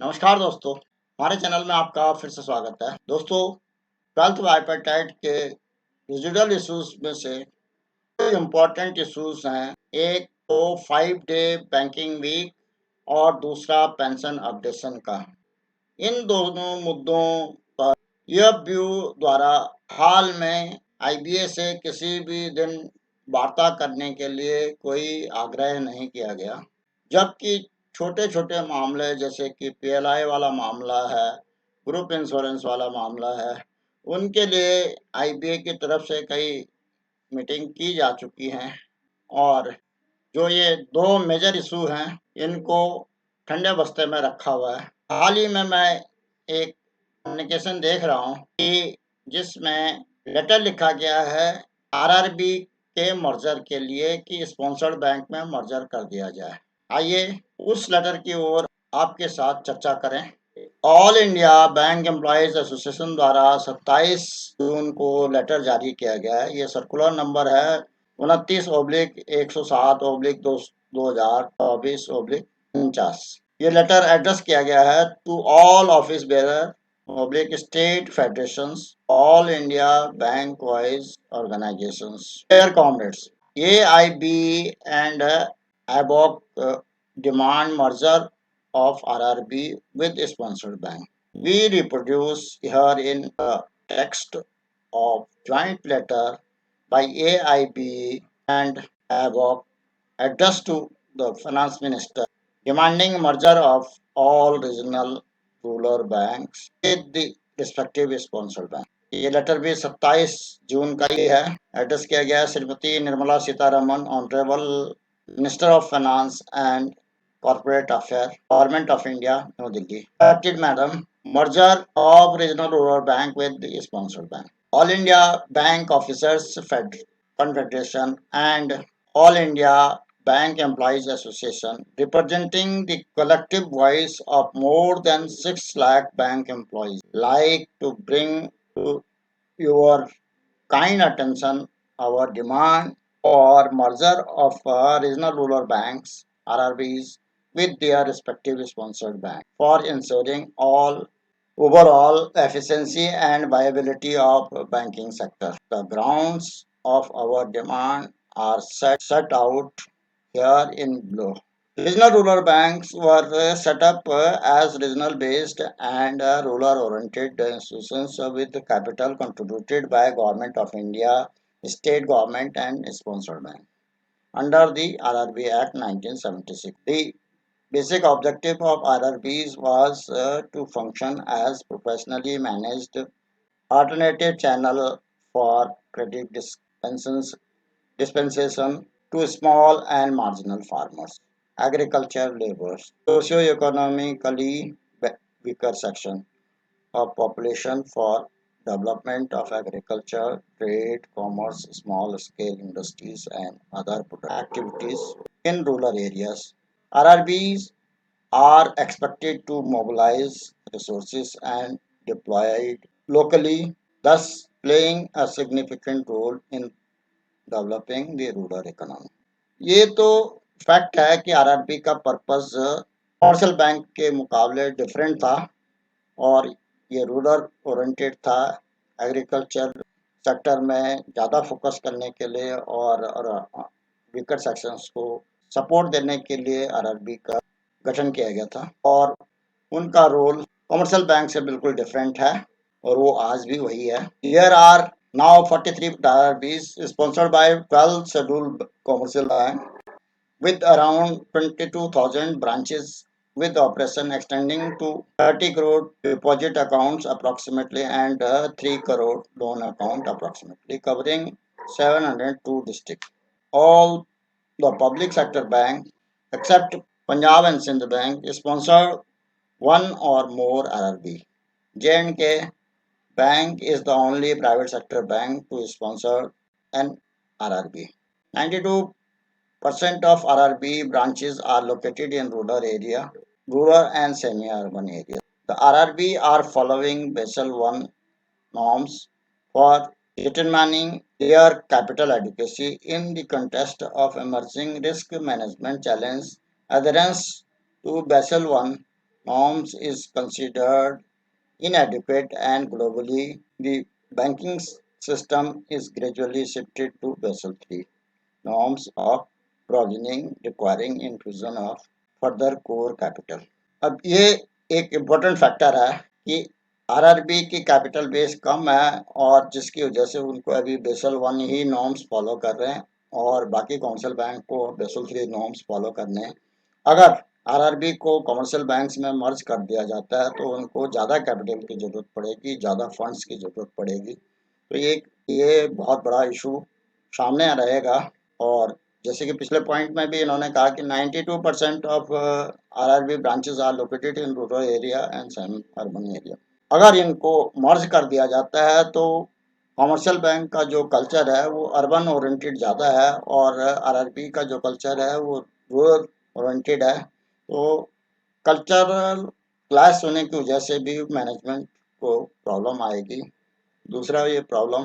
नमस्कार दोस्तों, हमारे चैनल में आपका फिर से स्वागत है। दोस्तों, 12th बाइपेटाइट के रेजिडुअल इश्यूज में से जो इम्पोर्टेंट इश्यूज हैं, एक तो 5 डे बैंकिंग वीक और दूसरा पेंशन अपडेशन का। इन दोनों मुद्दों पर यूएफबीयू द्वारा हाल में आईबीए से किसी भी दिन वार्ता करने के लिए कोई आग्रह नहीं किया गया, जबकि छोटे-छोटे मामले जैसे कि पीएलआई वाला मामला है, ग्रुप इंश्योरेंस वाला मामला है, उनके लिए आईबीए की तरफ से कई मीटिंग की जा चुकी हैं और जो ये 2 मेजर इश्यू हैं, इनको ठंडे बस्ते में रखा हुआ है। हाल ही में मैं एक कम्युनिकेशन देख रहा हूँ कि जिसमें लेटर लिखा गया है आरआरबी के मर्जर के लिए कि स्पॉन्सर्ड बैंक में मर्जर कर दिया जाए। आइए उस लेटर की ओर आपके साथ चर्चा करें। All India bank employees association द्वारा 27 जून को लेटर जारी किया गया है। ये सर्कुलर नंबर है 29/107/2024/49। ये लेटर एड्रेस किया गया है to all office bearer state federations all India bank wise organisations dear comrades AIB and ABOC demand merger of RRB with sponsored bank. We reproduce here in the text of joint letter by AIB and ABOC addressed to the finance minister demanding merger of all regional rural banks with the respective sponsored bank. ये letter भी 27 जून का ही है। Address किया गया है Shrimati Nirmala Sitharaman, honourable minister of finance and corporate affair, government of India, new Delhi. Madam, merger of regional rural bank with the sponsored bank. All India Bank Officers Confederation and All India Bank Employees Association, representing the collective voice of more than 6 lakh bank employees, like to bring to your kind attention our demand for merger of regional rural banks RRBs with their respective sponsored bank for ensuring all overall efficiency and viability of banking sector. The grounds of our demand are set out here in below. Regional rural banks were set up as regional based and rural oriented institutions with capital contributed by Government of India, state government and sponsored bank under the RRB Act 1976. The basic objective of RRBs was to function as professionally managed alternative channel for credit dispensation to small and marginal farmers, agriculture laborers, socio-economically weaker section of population for development of agriculture, trade, commerce, small-scale industries, and other activities in rural areas. RRBs are expected to mobilize resources and deploy it locally, thus playing a significant role in developing the rural economy. ये तो fact है कि RRB का purpose commercial bank के मुकाबले different था और ये रूरल ओरिएंटेड था। एग्रीकल्चर सेक्टर में ज़्यादा फोकस करने के लिए और वीकर सेक्शंस को सपोर्ट देने के लिए आरआरबी का गठन किया गया था और उनका रोल कमर्शियल बैंक से बिल्कुल डिफरेंट है और वो आज भी वही है। Here are now 43 RRBs sponsored by 12 scheduled commercial bank with around 22,000 branches with operation extending to 30 crore deposit accounts approximately and 3 crore loan account approximately covering 702 districts. All the public sector banks except Punjab and Sindh Bank sponsored one or more RRB. J&K Bank is the only private sector bank to sponsor an RRB. 92% of RRB branches are located in rural and semi-urban areas. The RRB are following Basel I norms for determining their capital adequacy in the context of emerging risk management challenge. Adherence to Basel I norms is considered inadequate and globally the banking system is gradually shifted to Basel III norms of provisioning requiring infusion of further core capital. अब ये एक important factor है कि RRB की capital base कम है और जिसकी वजह से उनको अभी बेसल वन ही नॉर्म्स फॉलो कर रहे हैं और बाकी कॉमर्शियल बैंक को बेसल थ्री नॉर्म्स फॉलो करने हैं। अगर आरआरबी को कॉमर्शियल बैंक्स में मर्ज कर दिया जाता है तो उनको ज़्यादा कैपिटल की ज़रूरत पड़ेगी, ज़्यादा फंड्स की ज़रूरत पड़ेगी। तो ये बहुत बड़ा इशू सामने रहेगा। और जैसे कि पिछले पॉइंट में भी इन्होंने कहा कि 92% of RRB branches are located in rural area and semi urban area. अगर इनको मर्ज कर दिया जाता है तो कॉमर्शियल बैंक का जो कल्चर है वो अर्बन ओरिएंटेड ज़्यादा है और आरआरबी का जो कल्चर है वो रूरल ओरिएंटेड है। तो कल्चरल क्लैश होने की वजह से भी मैनेजमेंट को प्रॉब्लम आएगी। दूसरा ये प्रॉब्लम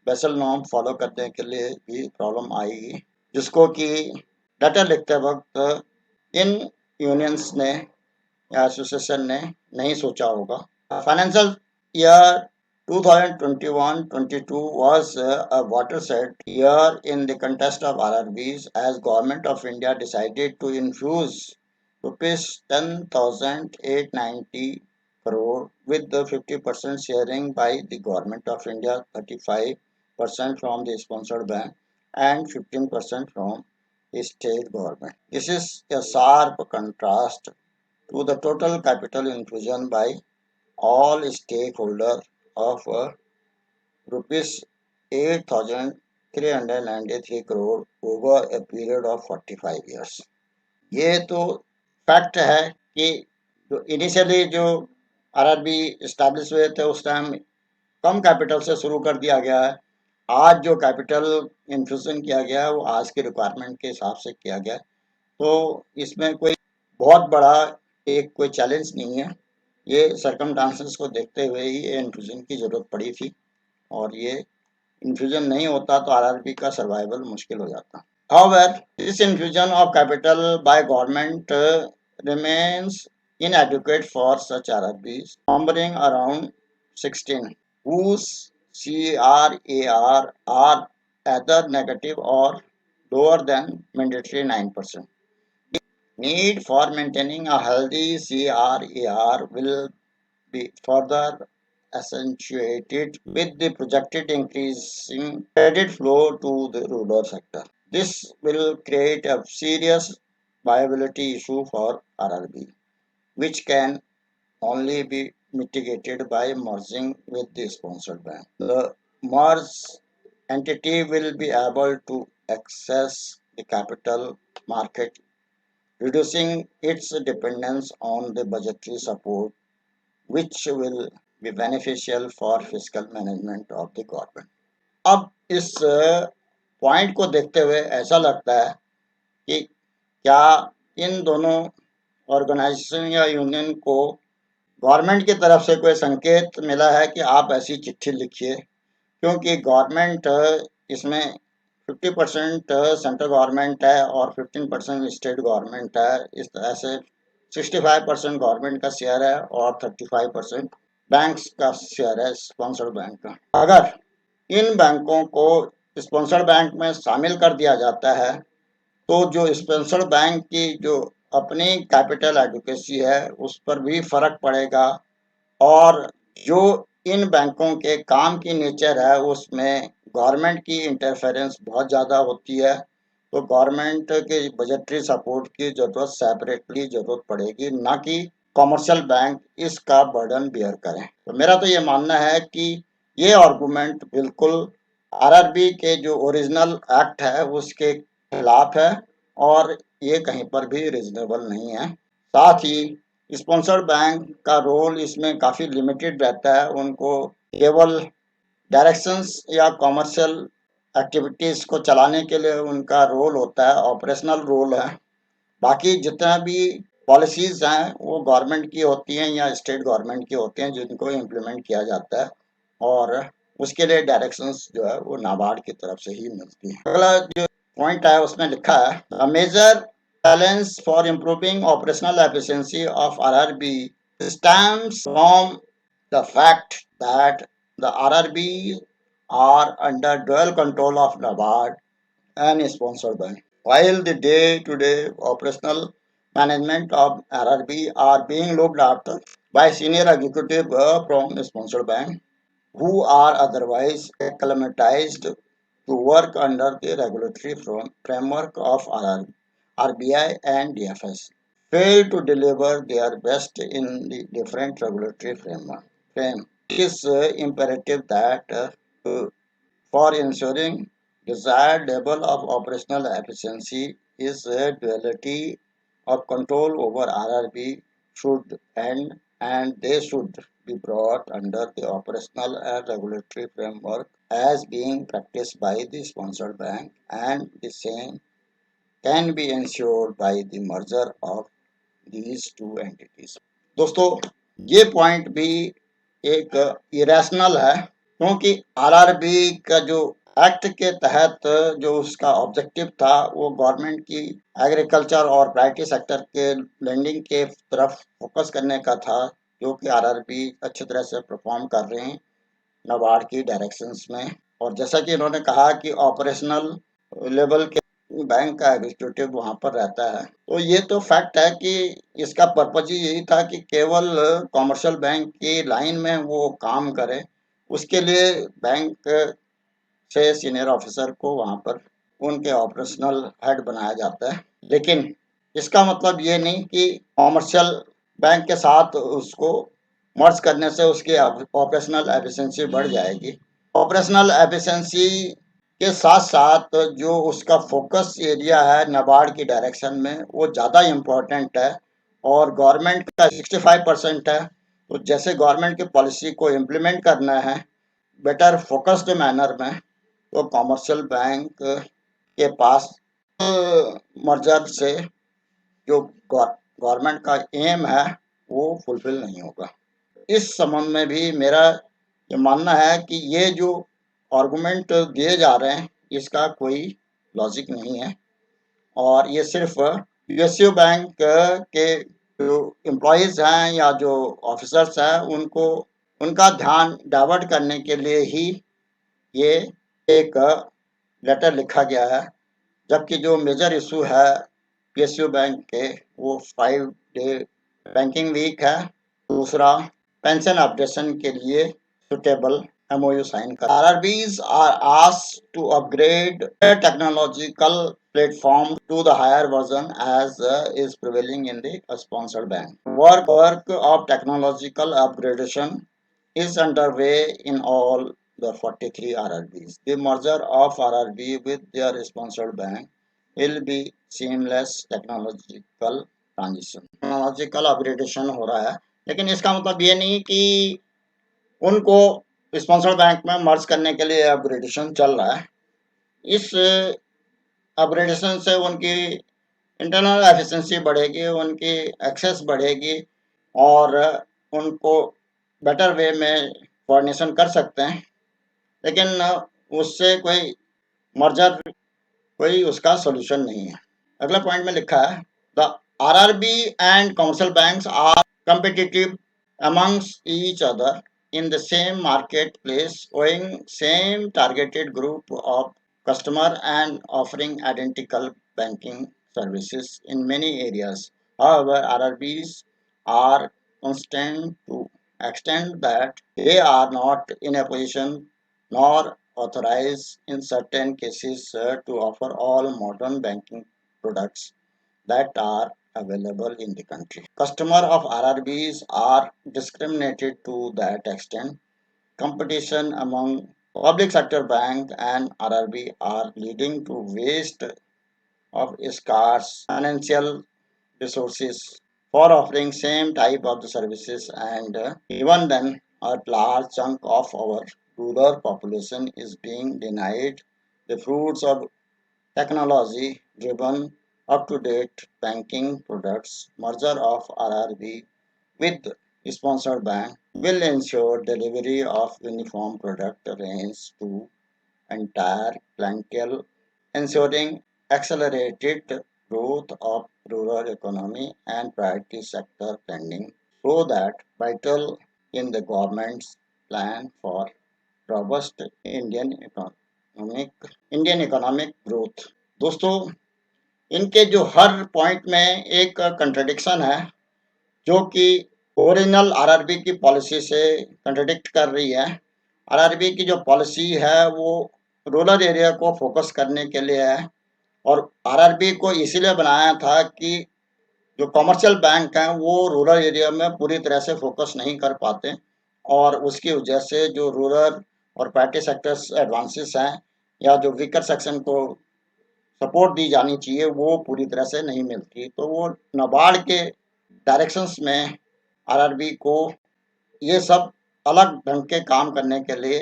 बेसल नॉर्म फॉलो करने के लिए भी प्रॉब्लम आएगी, जिसको कि लेटर लिखते वक्त इन यूनियंस ने या एसोसिएशन ने नहीं सोचा होगा। Financial year 2021-22 was a watershed year in the context of RRBs as Government of India decided to infuse rupees 10,890 crore with the 50% sharing by the Government of India, 35% from the sponsored bank and 15% from the state government. This is a sharp contrast to the total capital infusion by all stakeholders of rupees 8,393 crore over a period of 45 years. ये तो fact है कि जो initially जो RRB establish हुए थे उस time कम capital से शुरू कर दिया गया है। आज जो कैपिटल इन्फ्यूजन किया गया है वो आज के रिक्वायरमेंट के हिसाब से किया गया है। तो इसमें कोई बहुत बड़ा एक कोई चैलेंज नहीं है। ये सर्कमस्टांसेस को देखते हुए ही ये इन्फ्यूजन की ज़रूरत पड़ी थी और ये इन्फ्यूजन नहीं होता तो आरआरबी का सर्वाइवल मुश्किल हो जाता। However, this infusion of capital by government remains inadequate for such RRBs, numbering around 16, whose CRAR are either negative or lower than mandatory 9%. Need for maintaining a healthy CRAR will be further accentuated with the projected increasing credit flow to the rural sector. This will create a serious viability issue for RRB, which can only be mitigated by merging with the sponsored bank. The merged entity will be able to access the capital market, reducing its dependence on the budgetary support, which will be beneficial for fiscal management of the government. अब इस point को देखते हुए ऐसा लगता है कि क्या इन दोनों ऑर्गेनाइजेशन या यूनियन को गवर्नमेंट की तरफ से कोई संकेत मिला है कि आप ऐसी चिट्ठी लिखिए, क्योंकि गवर्नमेंट इसमें 50% सेंट्रल गवर्नमेंट है और 15% स्टेट गवर्नमेंट है। इस तरह से 65% गवर्नमेंट का शेयर है और 35% बैंक्स का शेयर है स्पॉन्सर्ड बैंक का। अगर इन बैंकों को स्पॉन्सर्ड बैंक में शामिल कर दिया जाता है तो जो स्पॉन्सर्ड बैंक की जो अपनी कैपिटल एडुकेसी है उस पर भी फर्क पड़ेगा और जो इन बैंकों के काम की नेचर है उसमें गवर्नमेंट की इंटरफेरेंस बहुत ज़्यादा होती है। तो गवर्नमेंट के बजटरी सपोर्ट की ज़रूरत सेपरेटली ज़रूरत पड़ेगी, ना कि कॉमर्शियल बैंक इसका बर्डन बेयर करें। तो मेरा तो ये मानना है कि ये आर्गूमेंट बिल्कुल आरआरबी के जो ओरिजिनल एक्ट है उसके खिलाफ है और ये कहीं पर भी रीजनेबल नहीं है। साथ ही स्पॉन्सर्ड बैंक का रोल इसमें काफ़ी लिमिटेड रहता है। उनको केवल डायरेक्शंस या कॉमर्शियल एक्टिविटीज़ को चलाने के लिए उनका रोल होता है, ऑपरेशनल रोल है। बाकी जितना भी पॉलिसीज़ हैं वो गवर्नमेंट की होती हैं या स्टेट गवर्नमेंट की होती हैं जिनको इम्प्लीमेंट किया जाता है और उसके लिए डायरेक्शंस जो है वो नाबार्ड की तरफ से ही मिलती हैं। अगला जो पॉइंट है उसमें लिखा है, major Challenge for improving operational efficiency of RRB stems from the fact that the RRB are under dual control of NABARD and sponsored by. While the day-to-day operational management of RRB are being looked after by senior executive from sponsored bank who are otherwise acclimatized to work under the regulatory framework of RBI and DFS, fail to deliver their best in the different regulatory frame. It is imperative that for ensuring desired level of operational efficiency is a duality of control over RRB should end and they should be brought under the operational and regulatory framework as being practiced by the sponsored bank and the same can be ensured by the merger of these two entities. दोस्तों ये point भी एक irrational है क्योंकि RRB का जो act के तहत जो उसका ऑब्जेक्टिव था वो गवर्नमेंट की एग्रीकल्चर और प्राइवेट सेक्टर के लेंडिंग के तरफ फोकस करने का था जो कि आरआरबी अच्छी तरह से परफॉर्म कर रहे हैं नाबार्ड की डायरेक्शंस में और जैसा कि इन्होंने कहा कि ऑपरेशनल लेवल के बैंक का एग्जीक्यूटिव वहां पर रहता है तो ये तो फैक्ट है कि इसका पर्पज ही यही था कि केवल कॉमर्शियल बैंक की लाइन में वो काम करे उसके लिए बैंक से सीनियर ऑफिसर को वहां पर उनके ऑपरेशनल हेड बनाया जाता है लेकिन इसका मतलब ये नहीं कि कॉमर्शियल बैंक के साथ उसको मर्ज करने से उसकी ऑपरेशनल एफिशिएंसी बढ़ जाएगी ऑपरेशनल एफिशिएंसी के साथ साथ जो उसका फोकस एरिया है नाबार्ड की डायरेक्शन में वो ज़्यादा इम्पोर्टेंट है और गवर्नमेंट का 65% है तो जैसे गवर्नमेंट की पॉलिसी को इम्प्लीमेंट करना है बेटर फोकस्ड मैनर में तो कॉमर्शियल बैंक के पास मर्जर से जो गवर्नमेंट का एम है वो फुलफिल नहीं होगा इस संबंध में भी मेरा ये मानना है कि ये जो आर्गुमेंट दिए जा रहे हैं इसका कोई लॉजिक नहीं है और ये सिर्फ यूएसयू बैंक के जो एम्प्लॉयज हैं या जो ऑफिसर्स हैं उनको उनका ध्यान डाइवर्ट करने के लिए ही ये एक लेटर लिखा गया है जबकि जो मेजर इशू है पीएसयू बैंक के वो 5 डे बैंकिंग वीक है दूसरा पेंशन अपडेशन के लिए सुटेबल MOU साइन कर RRBs are asked to upgrade their technological platform to the higher version as is prevailing in the sponsored bank. Work of technological upgradation is underway in all the 43 RRBs. The merger of RRB with their sponsored bank will be seamless technological transition. Technological upgradation हो रहा है लेकिन इसका मतलब ये नहीं कि उनको स्पॉन्सर्ड बैंक में मर्ज करने के लिए अपग्रेडेशन चल रहा है इस अपग्रेडेशन से उनकी इंटरनल एफिशिएंसी बढ़ेगी उनकी एक्सेस बढ़ेगी और उनको बेटर वे में कोऑर्डिनेशन कर सकते हैं लेकिन उससे कोई मर्जर कोई उसका सॉल्यूशन नहीं है अगला पॉइंट में लिखा है the RRB and commercial banks are competitive amongst each other in the same marketplace owing same targeted group of customer and offering identical banking services in many areas however RRBs are constant to extend that they are not in a position nor authorized in certain cases to offer all modern banking products that are available in the country. Customers of RRBs are discriminated to that extent. Competition among public sector bank and RRB are leading to waste of scarce financial resources for offering same type of the services and even then a large chunk of our rural population is being denied the fruits of technology driven up to date banking products merger of RRB with sponsored bank will ensure delivery of uniform product range to entire clientele ensuring accelerated growth of rural economy and priority sector funding so that vital in the government's plan for robust Indian economic growth. दोस्तों, इनके जो हर point में एक contradiction है जो कि original RRB की policy से कंट्रडिक्ट कर रही है। आरआरबी की जो पॉलिसी है वो रूरल एरिया को फोकस करने के लिए है और आरआरबी को इसीलिए बनाया था कि जो कमर्शियल बैंक हैं वो रूरल एरिया में पूरी तरह से फोकस नहीं कर पाते और उसकी वजह से जो रूरल और प्राइवेट सेक्टर्स एडवांसेस हैं या जो वीकर सेक्शन को सपोर्ट दी जानी चाहिए वो पूरी तरह से नहीं मिलती। तो वो नाबार्ड के डायरेक्शंस में आरआरबी को ये सब अलग ढंग के काम करने के लिए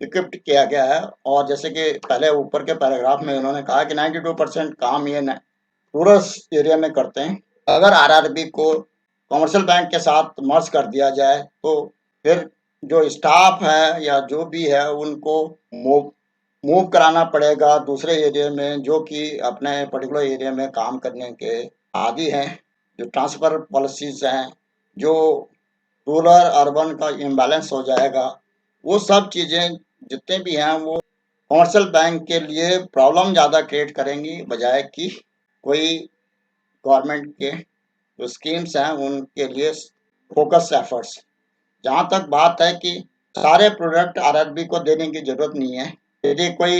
इक्विप्ड किया गया है। और जैसे कि पहले ऊपर के पैराग्राफ में उन्होंने कहा कि 92% काम ये रूरल एरिया में करते हैं। अगर आरआरबी को कमर्शियल बैंक के साथ मर्ज कर दिया जाए तो फिर जो स्टाफ है या जो भी है उनको मूव मूव कराना पड़ेगा दूसरे एरिया में जो कि अपने पर्टिकुलर एरिया में काम करने के आदी हैं। जो ट्रांसफर पॉलिसीज हैं, जो रूरल अर्बन का इम्बैलेंस हो जाएगा, वो सब चीज़ें जितने भी हैं वो कमर्शियल बैंक के लिए प्रॉब्लम ज़्यादा क्रिएट करेंगी बजाय कि कोई गवर्नमेंट के जो स्कीम्स हैं उनके लिए फोकस एफर्ट्स। जहाँ तक बात है कि सारे प्रोडक्ट आरआरबी को देने की जरूरत नहीं है। यदि कोई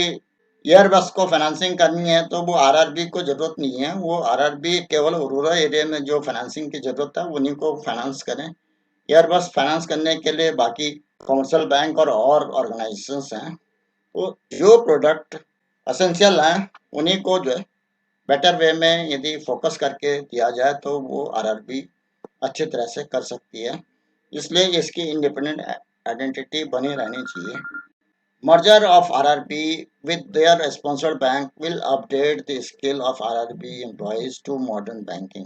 एयरबस को फाइनेंसिंग करनी है तो वो आरआरबी को जरूरत नहीं है। वो आरआरबी केवल रूरल एरिया में जो फाइनेंसिंग की जरूरत है उन्हीं को फाइनेंस करें। एयरबस फाइनेंस करने के लिए बाकी कमर्शियल बैंक और ऑर्गेनाइजेशंस हैं। तो जो प्रोडक्ट असेंशियल हैं उन्हीं को जो है बेटर वे में यदि फोकस करके दिया जाए तो वो आरआरबी अच्छी तरह से कर सकती है। इसलिए इसकी इंडिपेंडेंट आइडेंटिटी बनी रहनी चाहिए। Merger of RRB with their sponsored bank will update the skill of RRB employees to modern banking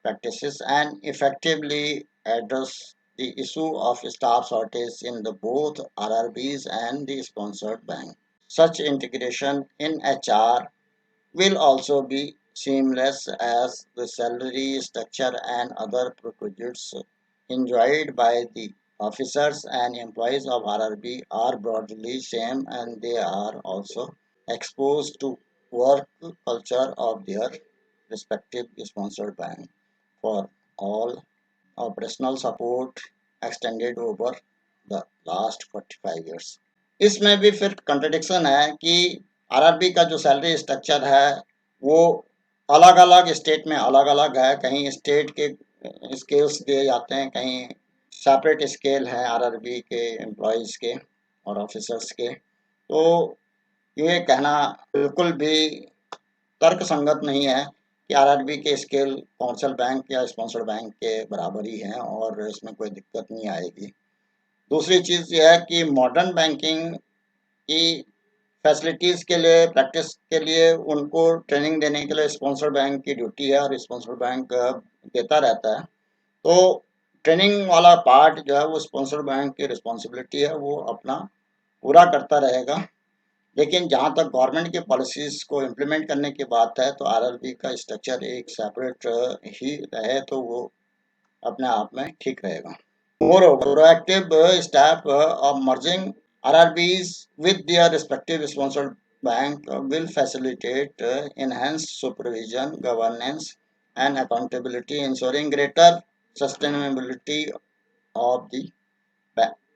practices and effectively address the issue of staff shortage in the both RRBs and the sponsored bank. Such integration in HR will also be seamless as the salary structure and other privileges enjoyed by the officers and employees of RRB are broadly same and they are also exposed to work culture of their respective sponsored bank for all operational support extended over the last 45 years. इसमें भी फिर contradiction है कि RRB का जो salary structure है वो अलग अलग स्टेट में अलग अलग है। कहीं स्टेट के स्केल्स दिए जाते हैं, कहीं सेपरेट स्केल है आरआरबी के एम्प्लॉयज़ के और ऑफिसर्स के। तो ये कहना बिल्कुल भी तर्क संगत नहीं है कि आरआरबी के स्केल कमर्शियल बैंक या स्पॉन्सर्ड बैंक के बराबर ही हैं और इसमें कोई दिक्कत नहीं आएगी। दूसरी चीज़ ये है कि मॉडर्न बैंकिंग की फैसिलिटीज़ के लिए प्रैक्टिस के लिए उनको ट्रेनिंग देने के लिए स्पॉन्सर्ड बैंक की ड्यूटी है और स्पॉन्सर्ड बैंक देता रहता है। तो ट्रेनिंग वाला पार्ट जो है वो स्पॉन्सर्ड बैंक की रिस्पॉन्सिबिलिटी है, वो अपना पूरा करता रहेगा। लेकिन जहाँ तक गवर्नमेंट की पॉलिसीज़ को इम्प्लीमेंट करने की बात है तो आरआरबी का स्ट्रक्चर एक सेपरेट ही रहे तो वो अपने आप में ठीक रहेगा। Moreover, proactive step of merging RRBs with their respective sponsored bank will facilitate enhanced supervision, governance, and accountability, ensuring greater sustainability of the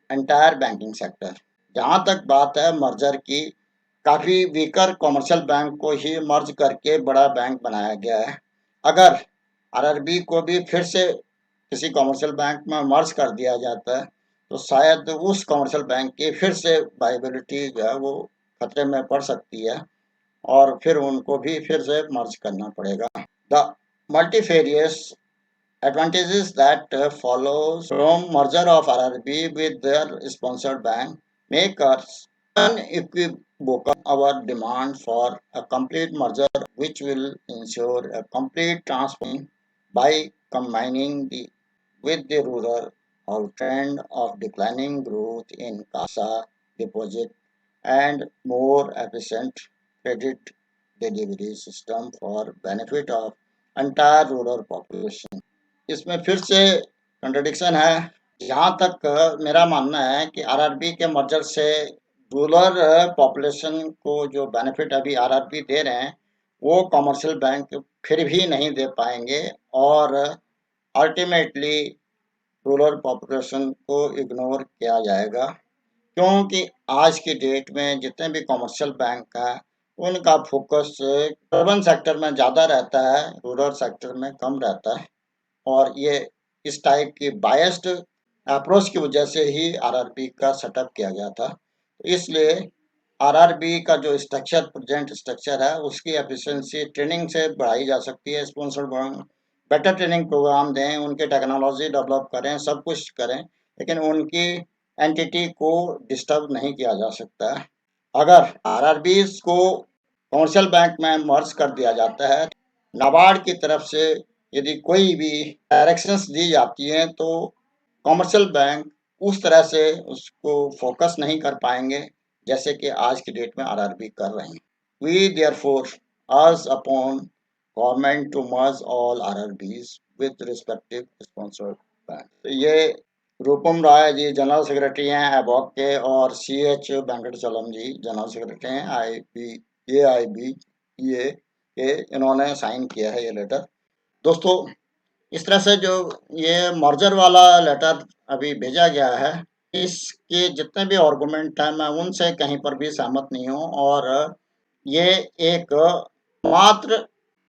entire banking sector. जहाँ तक बात है मर्जर की, काफ़ी वीकर कमर्शियल बैंक को ही मर्ज करके बड़ा बैंक बनाया गया है। अगर आरआरबी को भी फिर से किसी कमर्शियल बैंक में मर्ज कर दिया जाता है तो शायद उस कमर्शियल बैंक की फिर से वायबिलिटी जो है वो खतरे में पड़ सकती है और फिर उनको भी फिर से मर्ज करना पड़ेगा। The multifarious advantages that follows from merger of RRB with their sponsored bank make us unequivocal our demand for a complete merger which will ensure a complete transformation by combining the with the rural trend of declining growth in CASA deposit and more efficient credit delivery system for benefit of entire rural population. इसमें फिर से contradiction है। जहाँ तक मेरा मानना है कि आरआरबी के मर्जर से रूरल पॉपुलेशन को जो बेनिफिट अभी आरआरबी दे रहे हैं वो कमर्शियल बैंक फिर भी नहीं दे पाएंगे और अल्टीमेटली रूरल पॉपुलेशन को इग्नोर किया जाएगा, क्योंकि आज की डेट में जितने भी कमर्शियल बैंक हैं उनका फोकस अर्बन सेक्टर में ज़्यादा रहता है, रूरल सेक्टर में कम रहता है। और ये इस टाइप की बायस्ड अप्रोच की वजह से ही आरआरबी का सेटअप किया गया था। तो इसलिए आरआरबी का जो स्ट्रक्चर प्रेजेंट स्ट्रक्चर है उसकी एफिशिएंसी ट्रेनिंग से बढ़ाई जा सकती है। स्पॉन्सर्ड बेटर ट्रेनिंग प्रोग्राम दें, उनके टेक्नोलॉजी डेवलप करें, सब कुछ करें, लेकिन उनकी एंटिटी को डिस्टर्ब नहीं किया जा सकता है। अगर आरआरबीज को कमर्शियल बैंक में मर्ज कर दिया जाता है, नाबार्ड की तरफ से यदि कोई भी डायरेक्शंस दी जाती हैं तो कमर्शियल बैंक उस तरह से उसको फोकस नहीं कर पाएंगे जैसे कि आज की डेट में आरआरबी कर रहे हैं। We therefore urge upon government to merge all RRBs with respective sponsored bank. तो ये रूपम राय जी जनरल सेक्रेटरी हैं एबॉक के और सी एच वेंकटचलम जी जनरल सेक्रेटरी हैं आई बी ए के, इन्होंने साइन किया है ये लेटर। दोस्तों, इस तरह से जो ये मर्जर वाला लेटर अभी भेजा गया है, इसके जितने भी आर्गुमेंट हैं मैं उनसे कहीं पर भी सहमत नहीं हूँ और ये एक मात्र